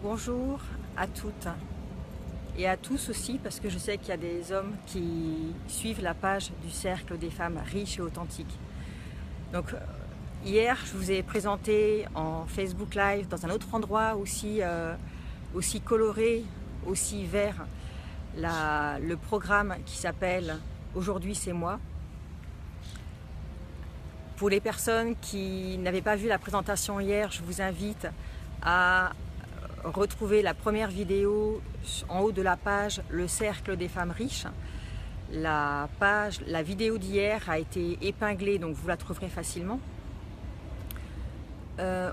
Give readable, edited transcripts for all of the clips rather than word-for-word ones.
Bonjour à toutes et à tous aussi, parce que je sais qu'il y a des hommes qui suivent la page du Cercle des femmes riches et authentiques. Donc hier, je vous ai présenté en Facebook Live, dans un autre endroit aussi coloré, aussi vert, le programme qui s'appelle « Aujourd'hui c'est moi ». Pour les personnes qui n'avaient pas vu la présentation hier, je vous invite à retrouver la première vidéo en haut de la page Le Cercle des femmes riches. La vidéo d'hier a été épinglée, donc vous la trouverez facilement.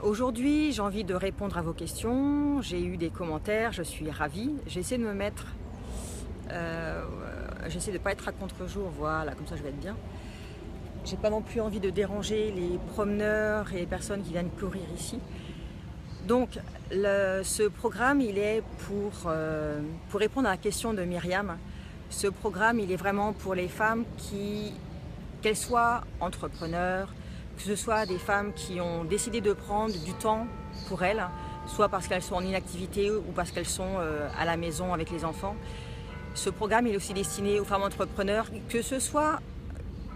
Aujourd'hui, j'ai envie de répondre à vos questions. J'ai eu des commentaires, je suis ravie. J'essaie de me mettre... j'essaie de ne pas être à contre-jour, voilà, comme ça je vais être bien. J'ai pas non plus envie de déranger les promeneurs et les personnes qui viennent courir ici. Donc, ce programme, il est pour répondre à la question de Myriam. Ce programme, il est vraiment pour les femmes qu'elles soient entrepreneurs, que ce soit des femmes qui ont décidé de prendre du temps pour elles, soit parce qu'elles sont en inactivité ou parce qu'elles sont à la maison avec les enfants. Ce programme, il est aussi destiné aux femmes entrepreneurs, que ce soit...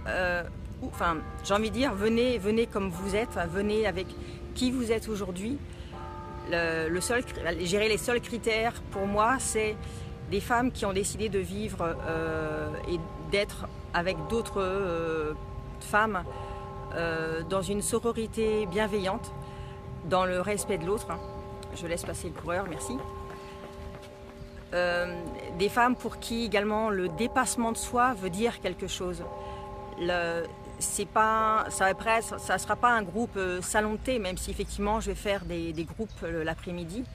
j'ai envie de dire, venez comme vous êtes, venez avec qui vous êtes aujourd'hui. Gérer les seuls critères pour moi, c'est des femmes qui ont décidé de vivre et d'être avec d'autres femmes dans une sororité bienveillante, dans le respect de l'autre. Je laisse passer le coureur, merci. Des femmes pour qui également le dépassement de soi veut dire quelque chose. Ça ne sera pas un groupe salon de thé, même si effectivement je vais faire des groupes l'après-midi.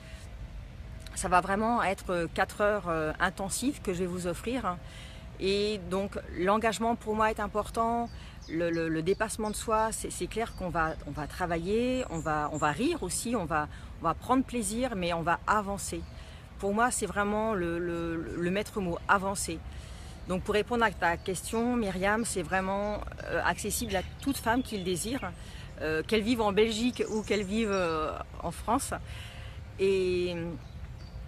Ça va vraiment être 4 heures intensives que je vais vous offrir. Et donc l'engagement pour moi est important, le dépassement de soi, c'est clair qu'on va travailler, on va rire aussi, on va prendre plaisir, mais on va avancer. Pour moi, c'est vraiment le maître mot, avancer. Donc pour répondre à ta question, Myriam, c'est vraiment accessible à toute femme qui le désire, qu'elle vive en Belgique ou qu'elle vive en France. Et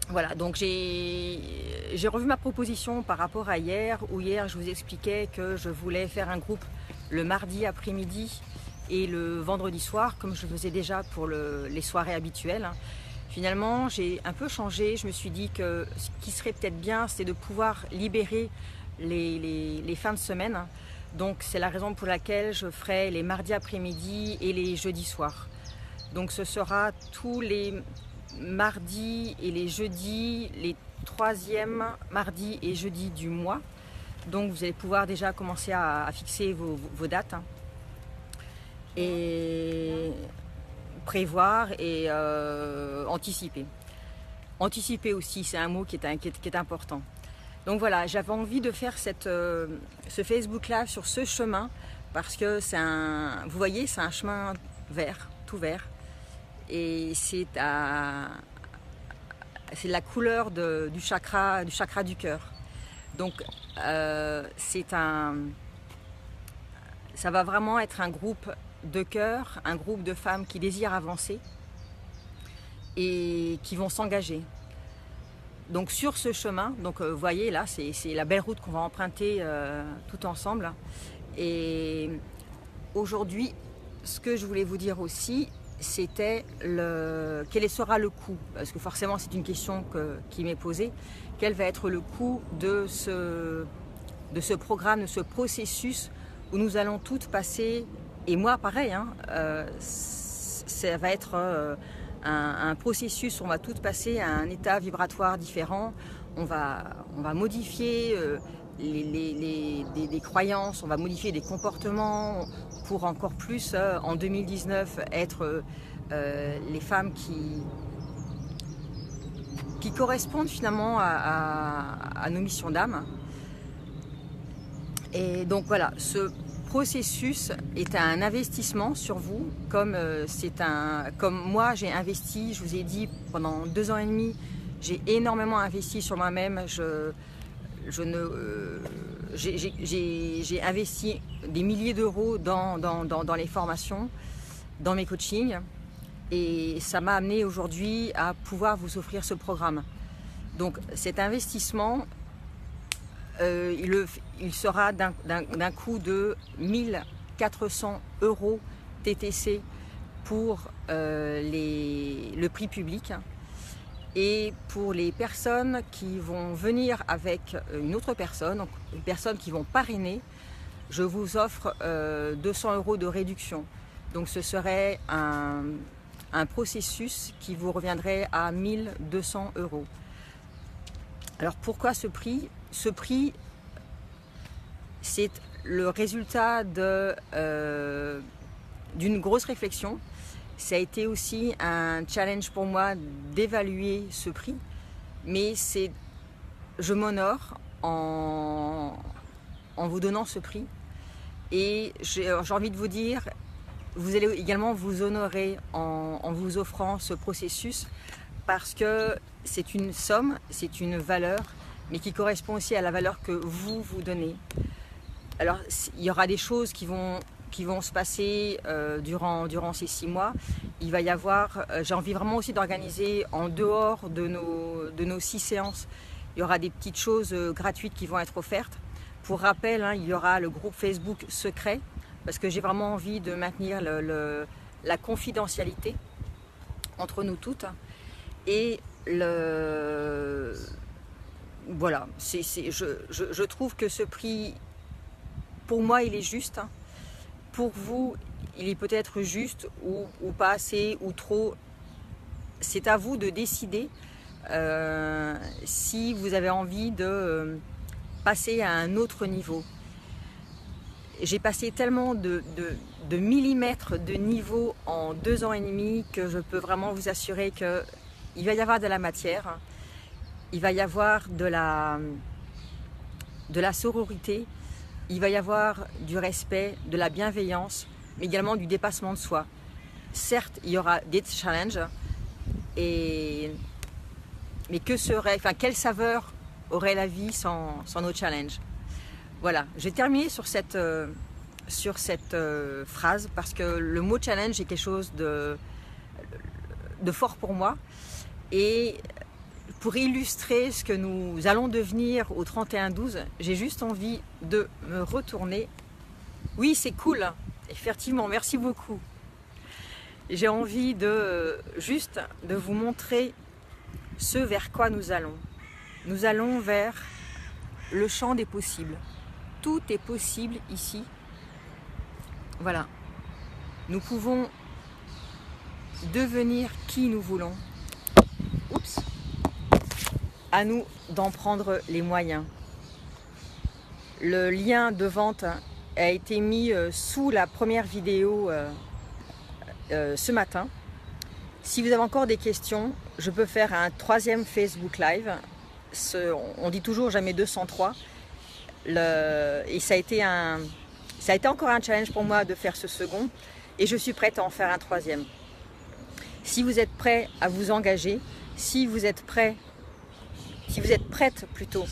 voilà, donc j'ai revu ma proposition par rapport à hier, où hier je vous expliquais que je voulais faire un groupe le mardi après-midi et le vendredi soir, comme je faisais déjà pour les soirées habituelles. Finalement, j'ai un peu changé, je me suis dit que ce qui serait peut-être bien, c'est de pouvoir libérer les fins de semaine. Donc c'est la raison pour laquelle je ferai les mardis après-midi et les jeudis soirs. Donc ce sera tous les mardis et les jeudis, les 3e mardis et jeudis du mois. Donc vous allez pouvoir déjà commencer à fixer vos dates et prévoir et anticiper. Anticiper aussi, c'est un mot qui est important. Donc voilà, j'avais envie de faire ce Facebook Live sur ce chemin parce que vous voyez, c'est un chemin vert, tout vert. Et c'est la couleur du chakra du cœur. Donc ça va vraiment être un groupe de cœur, un groupe de femmes qui désirent avancer et qui vont s'engager. Donc sur ce chemin, vous voyez là, c'est la belle route qu'on va emprunter tout ensemble. Et aujourd'hui, ce que je voulais vous dire aussi, c'était quel sera le coût, parce que forcément c'est une question qui m'est posée. Quel va être le coût de ce programme, de ce processus où nous allons toutes passer, et moi pareil, ça va être un processus où on va toutes passer à un état vibratoire différent. On va modifier des croyances, on va modifier des comportements pour encore plus en 2019 être les femmes qui correspondent finalement à nos missions d'âme. Et donc voilà, ce processus est un investissement sur vous, comme moi j'ai investi, je vous ai dit, pendant 2 ans et demi, j'ai énormément investi sur moi-même. J'ai investi des milliers d'euros dans les formations, dans mes coachings. Et ça m'a amené aujourd'hui à pouvoir vous offrir ce programme. Donc cet investissement, il sera d'un coût de 1400 € TTC pour le prix public. Et pour les personnes qui vont venir avec une autre personne, donc les personnes qui vont parrainer, je vous offre 200 € de réduction. Donc ce serait un processus qui vous reviendrait à 1200 €. Alors pourquoi ce prix? Ce prix, c'est le résultat d'une grosse réflexion. Ça a été aussi un challenge pour moi d'évaluer ce prix, mais je m'honore en vous donnant ce prix. Et j'ai envie de vous dire, vous allez également vous honorer en vous offrant ce processus, parce que c'est une somme, c'est une valeur, mais qui correspond aussi à la valeur que vous donnez. Alors il y aura des choses qui vont se passer durant ces 6 mois. Il va y avoir, j'ai envie vraiment aussi d'organiser en dehors de nos 6 séances, il y aura des petites choses gratuites qui vont être offertes. Pour rappel, il y aura le groupe Facebook secret, parce que j'ai vraiment envie de maintenir la confidentialité entre nous toutes. Et voilà, je trouve que ce prix, pour moi, il est juste. Pour vous, il est peut-être juste ou pas assez ou trop. C'est à vous de décider si vous avez envie de passer à un autre niveau. J'ai passé tellement de millimètres de niveau en 2 ans et demi que je peux vraiment vous assurer qu'il va y avoir de la matière, il va y avoir de la sororité, il va y avoir du respect, de la bienveillance, mais également du dépassement de soi. Certes, il y aura des challenges, mais quelle saveur aurait la vie sans nos challenges? Voilà, j'ai terminé sur cette phrase, parce que le mot challenge est quelque chose de fort pour moi. Et pour illustrer ce que nous allons devenir au 31-12, j'ai juste envie de me retourner. Oui, c'est cool, effectivement, merci beaucoup. J'ai envie de vous montrer ce vers quoi nous allons. Nous allons vers le champ des possibles. Tout est possible ici. Voilà. Nous pouvons devenir qui nous voulons. Oups. À nous d'en prendre les moyens. Le lien de vente a été mis sous la première vidéo ce matin. Si vous avez encore des questions, je peux faire un 3e Facebook Live. On dit toujours jamais 203. Et ça a été encore un challenge pour moi de faire ce second. Et je suis prête à en faire un 3e. Si vous êtes prêt à vous engager, si vous êtes prête plutôt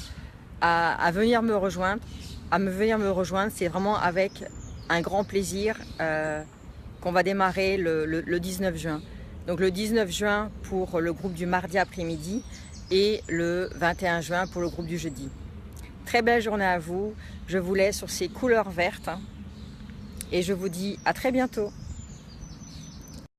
à venir me rejoindre, c'est vraiment avec un grand plaisir qu'on va démarrer le 19 juin. Donc le 19 juin pour le groupe du mardi après-midi et le 21 juin pour le groupe du jeudi. Très belle journée à vous, je vous laisse sur ces couleurs vertes et je vous dis à très bientôt.